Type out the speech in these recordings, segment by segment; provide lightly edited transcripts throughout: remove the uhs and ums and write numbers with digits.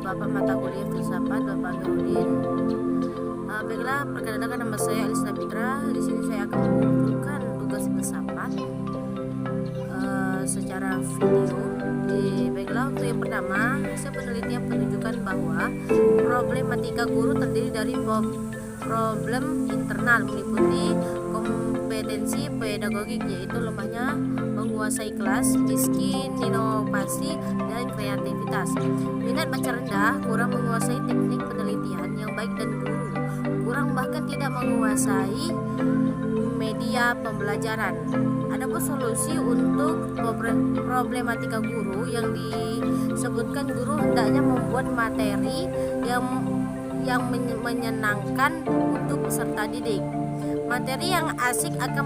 Bapak mata kuliah filsafat Bapak Nurudin. Baiklah, perkenalkan nama saya Alisna Fitra. Di sini saya akan mengumpulkan tugas filsafat secara video. Baiklah, untuk yang pertama, hasil penelitian menunjukkan bahwa problematika guru terdiri dari problem internal meliputi kompetensi pedagogik, yaitu lemahnya menguasai kelas, miskin inovasi dan kreativitas, minat baca rendah, kurang menguasai teknik penelitian yang baik, dan guru kurang bahkan tidak menguasai media pembelajaran. Adapun solusi untuk problematika guru yang disebutkan, guru hendaknya membuat materi yang menyenangkan untuk peserta didik. Materi yang asik akan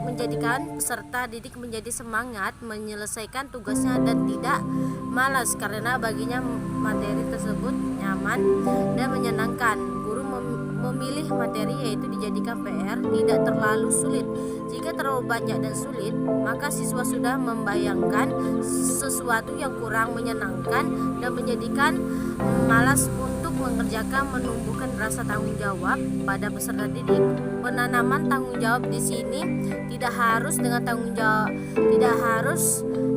menjadikan peserta didik menjadi semangat menyelesaikan tugasnya dan tidak malas, karena baginya materi tersebut nyaman dan menyenangkan. Guru memilih materi yaitu dijadikan PR tidak terlalu sulit. Jika terlalu banyak dan sulit, maka siswa sudah membayangkan sesuatu yang kurang menyenangkan dan menjadikan malas untuk mengerjakan. Menumbuhkan rasa tanggung jawab pada peserta didik. Penanaman tanggung jawab di sini tidak harus dengan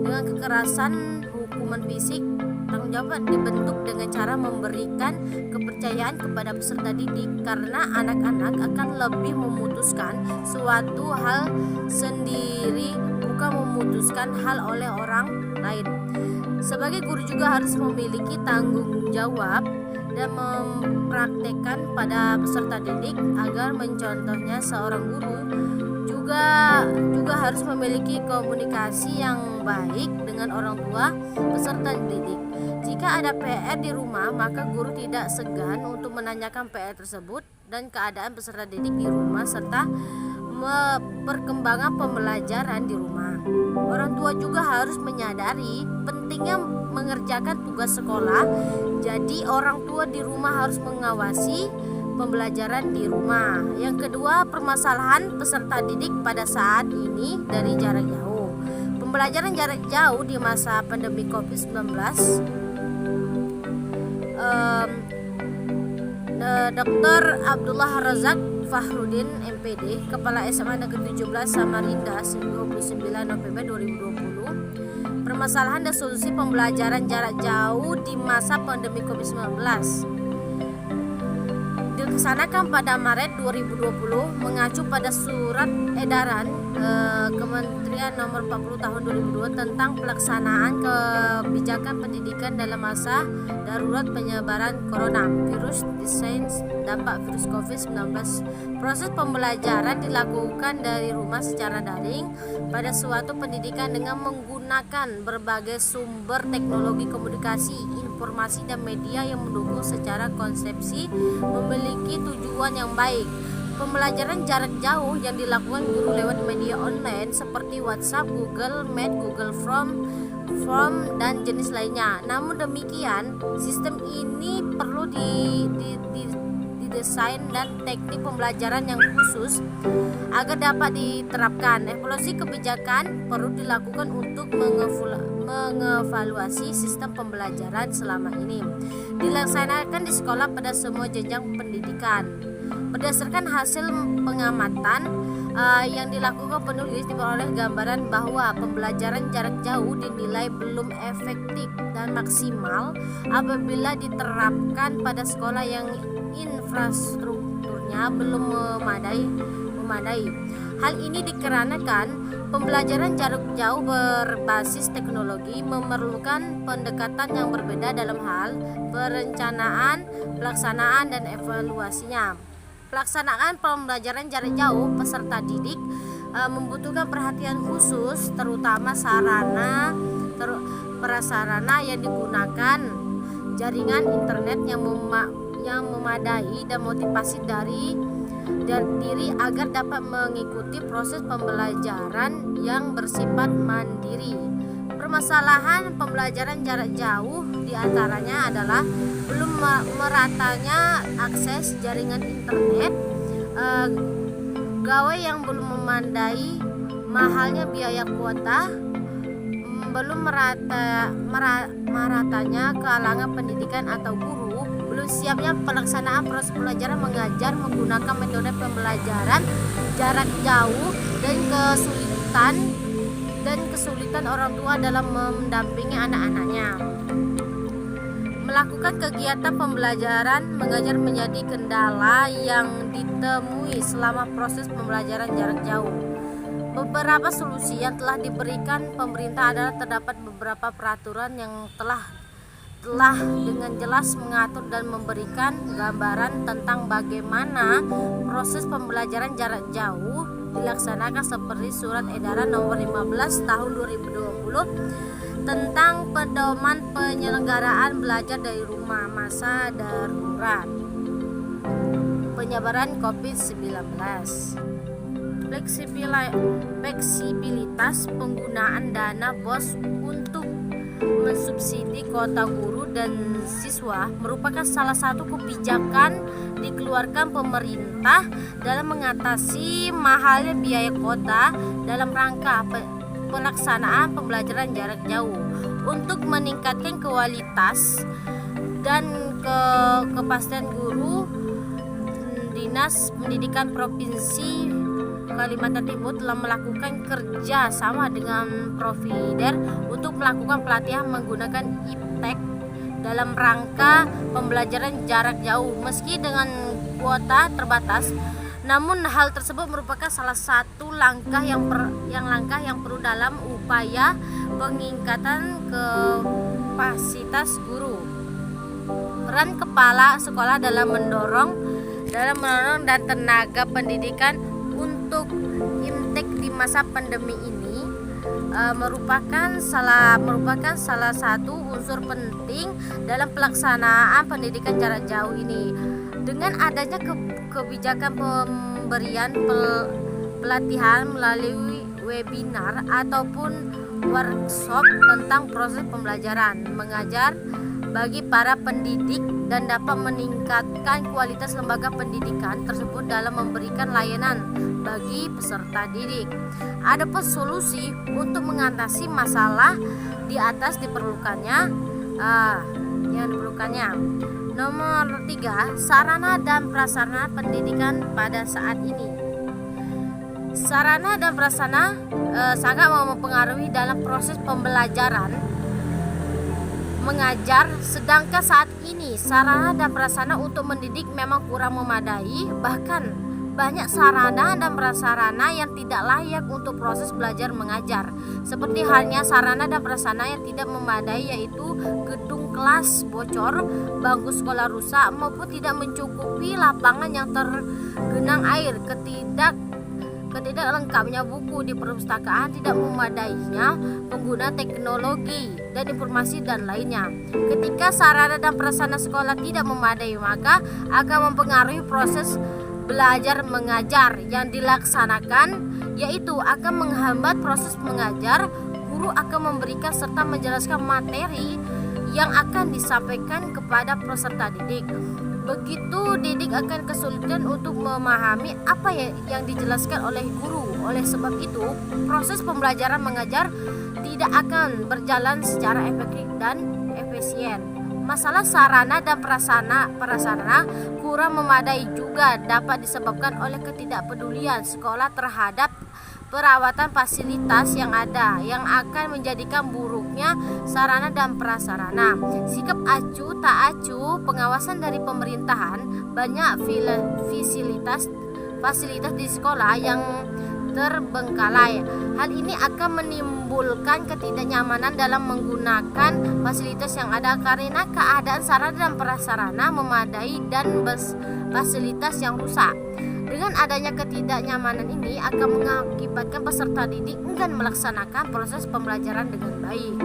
kekerasan hukuman fisik. Tanggung jawab dibentuk dengan cara memberikan kepercayaan kepada peserta didik, karena anak-anak akan lebih memutuskan suatu hal sendiri, bukan memutuskan hal oleh orang lain. Sebagai guru juga harus memiliki tanggung jawab dan mempraktekkan pada peserta didik agar mencontohnya. Seorang guru juga harus memiliki komunikasi yang baik dengan orang tua peserta didik. Jika ada PR di rumah, maka guru tidak segan untuk menanyakan PR tersebut dan keadaan peserta didik di rumah serta perkembangan pembelajaran di rumah. Orang tua juga harus menyadari pentingnya mengerjakan tugas sekolah. Jadi orang tua di rumah harus mengawasi pembelajaran di rumah. Yang kedua, permasalahan peserta didik pada saat ini dari jarak jauh. Pembelajaran jarak jauh di masa pandemi COVID-19. Dr. Abdullah Razak Fahrudin MPD, Kepala SMA Negeri 17 Samarinda, 29 November 2020. Permasalahan dan solusi pembelajaran jarak jauh di masa pandemi COVID-19 dilaksanakan pada Maret 2020 mengacu pada surat edaran Kementerian Nomor 40 Tahun 2002 tentang pelaksanaan kebijakan pendidikan dalam masa darurat penyebaran coronavirus desain dampak virus COVID-19. Proses pembelajaran dilakukan dari rumah secara daring pada suatu pendidikan dengan menggunakan berbagai sumber teknologi komunikasi, informasi dan media yang mendukung secara konsepsi memiliki tujuan yang baik. Pembelajaran jarak jauh yang dilakukan guru lewat media online seperti WhatsApp, Google Meet, Google Form dan jenis lainnya. Namun demikian, sistem ini perlu didesain dan teknik pembelajaran yang khusus agar dapat diterapkan. Evaluasi kebijakan perlu dilakukan untuk mengevaluasi sistem pembelajaran selama ini dilaksanakan di sekolah pada semua jenjang pendidikan. Berdasarkan hasil pengamatan yang dilakukan penulis, diperoleh gambaran bahwa pembelajaran jarak jauh dinilai belum efektif dan maksimal apabila diterapkan pada sekolah yang infrastrukturnya belum memadai. Hal ini dikarenakan pembelajaran jarak jauh berbasis teknologi memerlukan pendekatan yang berbeda dalam hal perencanaan, pelaksanaan, dan evaluasinya. Pelaksanaan pembelajaran jarak jauh peserta didik membutuhkan perhatian khusus, terutama prasarana yang digunakan, jaringan internet yang memadai, dan motivasi dari diri agar dapat mengikuti proses pembelajaran yang bersifat mandiri. Permasalahan pembelajaran jarak jauh diantaranya adalah belum meratanya akses jaringan internet, gawai yang belum memadai, mahalnya biaya kuota, belum meratanya kalangan pendidikan atau guru, belum siapnya pelaksanaan proses pembelajaran mengajar menggunakan metode pembelajaran jarak jauh, dan kesulitan orang tua dalam mendampingi anak-anaknya. Melakukan kegiatan pembelajaran mengajar menjadi kendala yang ditemui selama proses pembelajaran jarak jauh. Beberapa solusi yang telah diberikan pemerintah adalah terdapat beberapa peraturan yang telah dengan jelas mengatur dan memberikan gambaran tentang bagaimana proses pembelajaran jarak jauh dilaksanakan, seperti Surat Edaran Nomor 15 Tahun 2020 tentang pedoman penyelenggaraan belajar dari rumah masa darurat penyebaran COVID-19. Fleksibilitas penggunaan dana BOS untuk mensubsidi kuota guru dan siswa merupakan salah satu kebijakan dikeluarkan pemerintah dalam mengatasi mahalnya biaya kuota dalam rangka pelaksanaan pembelajaran jarak jauh. Untuk meningkatkan kualitas dan kepastian guru, Dinas Pendidikan Provinsi Kalimantan Timur telah melakukan kerja sama dengan provider untuk melakukan pelatihan menggunakan iptek dalam rangka pembelajaran jarak jauh. Meski dengan kuota terbatas, namun hal tersebut merupakan salah satu langkah yang perlu dalam upaya peningkatan kapasitas guru. Peran kepala sekolah dalam mendorong dan tenaga pendidikan untuk iptek di masa pandemi ini merupakan salah satu unsur penting dalam pelaksanaan pendidikan jarak jauh ini. Dengan adanya kebijakan pemberian pelatihan melalui webinar ataupun workshop tentang proses pembelajaran mengajar bagi para pendidik dan dapat meningkatkan kualitas lembaga pendidikan tersebut dalam memberikan layanan bagi peserta didik. Adapun solusi untuk mengatasi masalah di atas diperlukannya. Nomor 3, sarana dan prasarana pendidikan pada saat ini. Sarana dan prasarana sangat mempengaruhi dalam proses pembelajaran mengajar, sedangkan saat ini sarana dan prasarana untuk mendidik memang kurang memadai, bahkan banyak sarana dan prasarana yang tidak layak untuk proses belajar mengajar. Seperti halnya sarana dan prasarana yang tidak memadai, yaitu gedung kelas bocor, bangku sekolah rusak, maupun tidak mencukupi lapangan yang tergenang air, ketidak lengkapnya buku di perpustakaan, tidak memadainya penggunaan teknologi dan informasi dan lainnya. Ketika sarana dan prasarana sekolah tidak memadai, maka akan mempengaruhi proses belajar mengajar yang dilaksanakan, yaitu akan menghambat proses mengajar. Guru akan memberikan serta menjelaskan materi yang akan disampaikan kepada peserta didik. Begitu didik akan kesulitan untuk memahami apa yang dijelaskan oleh guru. Oleh sebab itu, proses pembelajaran mengajar tidak akan berjalan secara efektif dan efisien. Masalah sarana dan prasarana kurang memadai juga dapat disebabkan oleh ketidakpedulian sekolah terhadap perawatan fasilitas yang ada, yang akan menjadikan buruknya sarana dan prasarana. Sikap acuh tak acuh pengawasan dari pemerintahan, banyak fasilitas di sekolah yang terbengkalai. Hal ini akan menimbulkan ketidaknyamanan dalam menggunakan fasilitas yang ada karena keadaan sarana dan prasarana memadai dan fasilitas yang rusak. Dengan adanya ketidaknyamanan ini akan mengakibatkan peserta didik enggan melaksanakan proses pembelajaran dengan baik.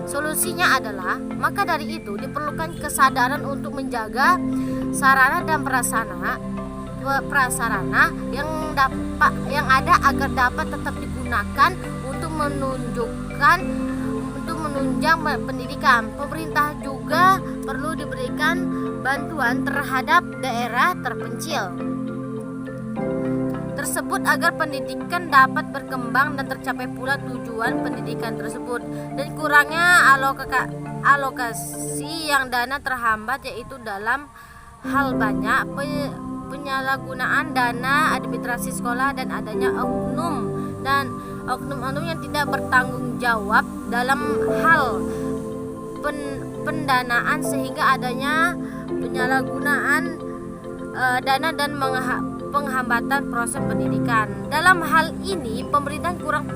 Solusinya adalah, maka dari itu diperlukan kesadaran untuk menjaga sarana dan prasarana yang ada agar dapat tetap digunakan untuk menunjang pendidikan. Pemerintah juga perlu diberikan bantuan terhadap daerah terpencil. tersebut agar pendidikan dapat berkembang dan tercapai pula tujuan pendidikan tersebut. Dan kurangnya alokasi yang dana terhambat yaitu dalam hal banyak penyalahgunaan dana administrasi sekolah dan adanya oknum yang tidak bertanggung jawab dalam hal pendanaan sehingga adanya penyalahgunaan dana dan penghambatan proses pendidikan. Dalam hal ini pemerintah kurang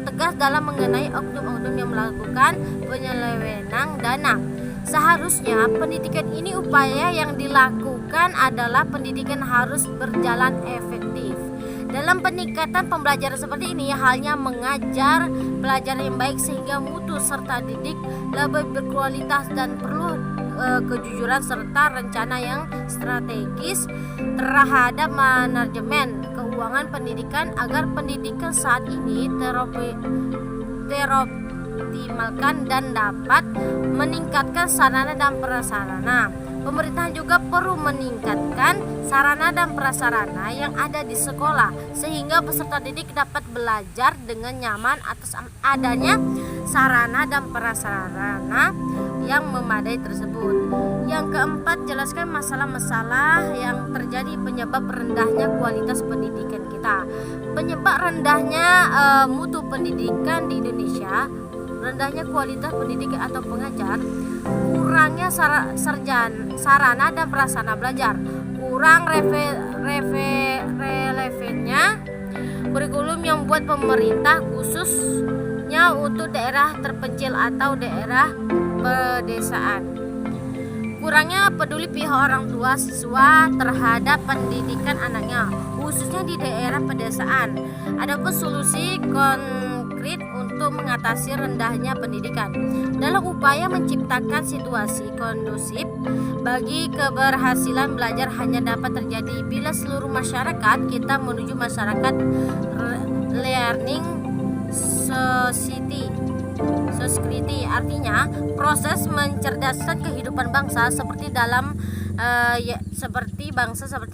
tegas dalam mengenai oknum-oknum yang melakukan penyelewengan dana. Seharusnya pendidikan ini upaya yang dilakukan adalah pendidikan harus berjalan efektif. Dalam peningkatan pembelajaran seperti ini halnya mengajar pelajaran yang baik sehingga mutu serta didik lebih berkualitas dan perlu kejujuran serta rencana yang strategis terhadap manajemen keuangan pendidikan agar pendidikan saat ini teroptimalkan dan dapat meningkatkan sarana dan prasarana. Pemerintah juga perlu meningkatkan sarana dan prasarana yang ada di sekolah sehingga peserta didik dapat belajar dengan nyaman atas adanya sarana dan prasarana yang memadai tersebut. Yang keempat, jelaskan masalah-masalah yang terjadi penyebab rendahnya kualitas pendidikan kita. Penyebab rendahnya mutu pendidikan di Indonesia, rendahnya kualitas pendidikan atau pengajar, kurangnya sarana dan prasarana belajar, kurang relevannya kurikulum yang buat pemerintah khususnya untuk daerah terpencil atau daerah pedesaan, kurangnya peduli pihak orang tua siswa terhadap pendidikan anaknya khususnya di daerah pedesaan. Adapun solusi konkret untuk mengatasi rendahnya pendidikan dalam upaya menciptakan situasi kondusif bagi keberhasilan belajar hanya dapat terjadi bila seluruh masyarakat kita menuju masyarakat learning society, artinya proses mencerdaskan kehidupan bangsa seperti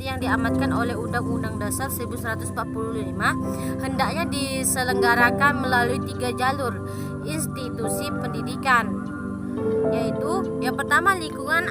yang diamatkan oleh Undang-Undang Dasar 1945 hendaknya diselenggarakan melalui 3 jalur institusi pendidikan, yaitu yang pertama lingkungan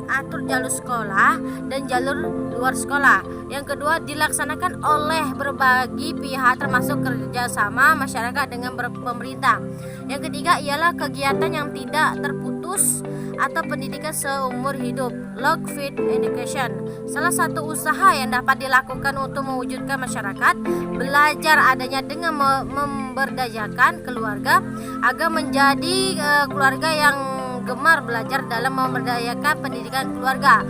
atur jalur sekolah dan jalur luar sekolah. Yang kedua dilaksanakan oleh berbagai pihak termasuk kerjasama masyarakat dengan pemerintah. Yang ketiga ialah kegiatan yang tidak terputus atau pendidikan seumur hidup, lifelong education. Salah satu usaha yang dapat dilakukan untuk mewujudkan masyarakat belajar adanya dengan memberdayakan keluarga agar menjadi keluarga yang gemar belajar dalam memberdayakan pendidikan keluarga.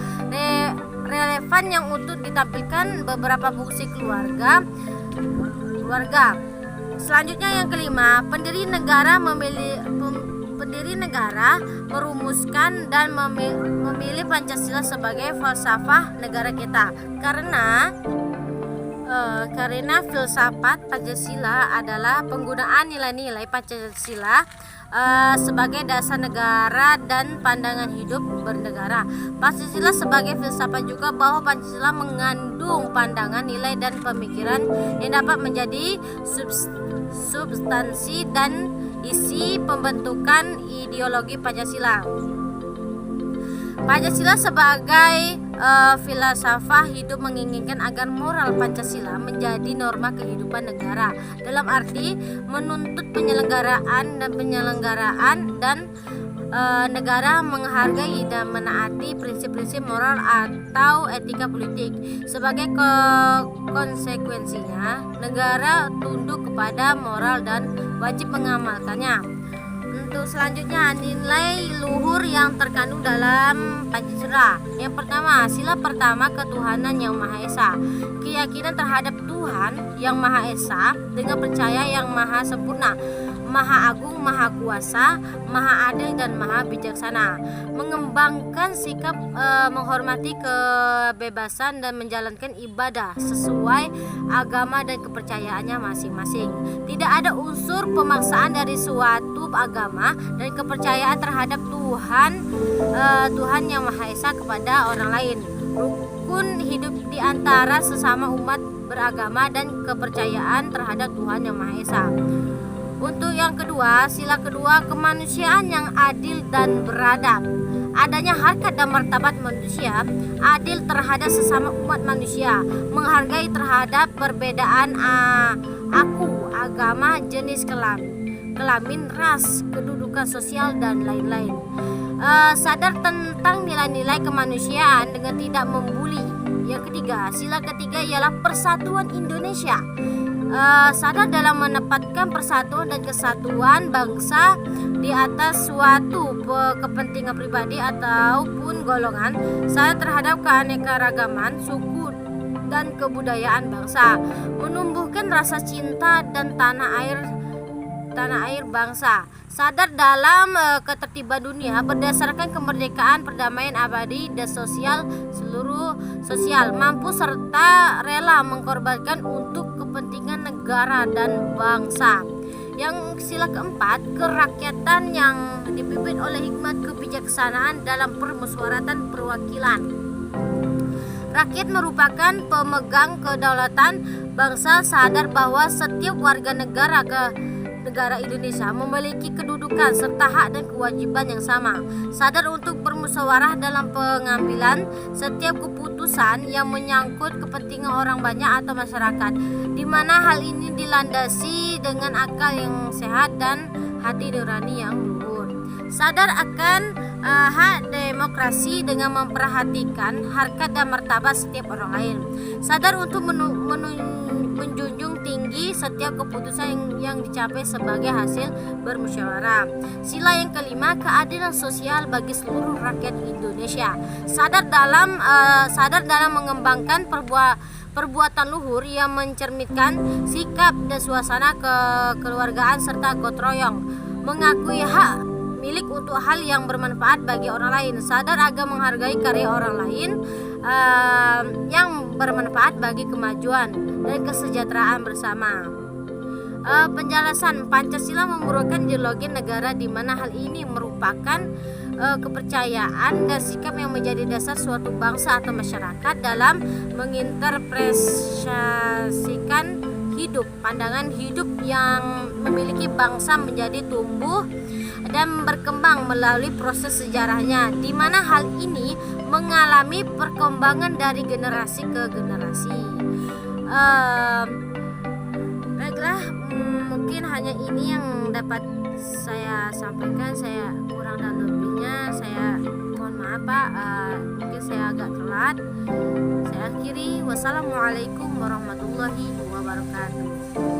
Relevan yang untuk ditampilkan beberapa fungsi keluarga. Selanjutnya yang kelima, pendiri negara merumuskan dan memilih Pancasila sebagai falsafah negara kita karena filsafat Pancasila adalah penggunaan nilai-nilai Pancasila sebagai dasar negara dan pandangan hidup bernegara. Pancasila sebagai filsafat juga bahwa Pancasila mengandung pandangan, nilai dan pemikiran yang dapat menjadi substansi dan isi pembentukan ideologi Pancasila. Pancasila sebagai filsafat hidup menginginkan agar moral Pancasila menjadi norma kehidupan negara dalam arti menuntut penyelenggaraan dan negara menghargai dan menaati prinsip-prinsip moral atau etika politik. Sebagai konsekuensinya, negara tunduk kepada moral dan wajib mengamalkannya. Untuk selanjutnya, nilai luhur yang terkandung dalam Pancasila. Yang pertama, sila pertama ketuhanan yang Maha Esa. Keyakinan terhadap Tuhan yang Maha Esa dengan percaya yang Maha Sempurna, Maha Agung, Maha Kuasa, Maha Adil dan Maha Bijaksana. Mengembangkan sikap menghormati kebebasan dan menjalankan ibadah sesuai agama dan kepercayaannya masing-masing. Tidak ada unsur pemaksaan dari suatu agama dan kepercayaan terhadap Tuhan yang Maha Esa kepada orang lain. rukun hidup di antara sesama umat beragama, dan kepercayaan terhadap Tuhan Yang Maha Esa. Untuk yang kedua, sila kedua, kemanusiaan yang adil dan beradab. Adanya harkat dan martabat manusia, adil terhadap sesama umat manusia, menghargai terhadap perbedaan agama, jenis kelamin, ras, kedudukan sosial, dan lain-lain. Sadar tentang nilai-nilai kemanusiaan dengan tidak membuli. Yang ketiga, sila ketiga ialah persatuan Indonesia. Sadar dalam menempatkan persatuan dan kesatuan bangsa di atas suatu kepentingan pribadi ataupun golongan, sadar terhadap keanekaragaman suku dan kebudayaan bangsa, menumbuhkan rasa cinta dan tanah air bangsa, sadar dalam ketertiban dunia berdasarkan kemerdekaan, perdamaian abadi dan seluruh sosial, mampu serta rela mengkorbankan untuk kepentingan negara dan bangsa. Yang sila keempat, kerakyatan yang dipimpin oleh hikmat kebijaksanaan dalam permusyawaratan perwakilan. Rakyat merupakan pemegang kedaulatan bangsa, sadar bahwa setiap warga negara Indonesia memiliki kedudukan serta hak dan kewajiban yang sama, sadar untuk bermusyawarah dalam pengambilan setiap keputusan yang menyangkut kepentingan orang banyak atau masyarakat, di mana hal ini dilandasi dengan akal yang sehat dan hati nurani yang luhur. Sadar akan hak demokrasi dengan memperhatikan harkat dan martabat setiap orang lain, sadar untuk menjunjung tinggi setiap keputusan yang dicapai sebagai hasil bermusyawarah. Sila yang kelima, keadilan sosial bagi seluruh rakyat Indonesia. Sadar dalam mengembangkan perbuatan luhur yang mencerminkan sikap dan suasana kekeluargaan serta gotong royong, mengakui hak milik untuk hal yang bermanfaat bagi orang lain, sadar agar menghargai karya orang lain yang bermanfaat bagi kemajuan dan kesejahteraan bersama. Penjelasan Pancasila merupakan ideologi negara di mana hal ini merupakan kepercayaan dan sikap yang menjadi dasar suatu bangsa atau masyarakat dalam menginterpretasikan hidup, pandangan hidup yang memiliki bangsa menjadi tumbuh dan berkembang melalui proses sejarahnya, di mana hal ini mengalami perkembangan dari generasi ke generasi. Baiklah, mungkin hanya ini yang dapat saya sampaikan. Saya kurang dan lebihnya saya mohon maaf Pak, mungkin saya agak telat. Saya akhiri, wassalamualaikum warahmatullahi wabarakatuh.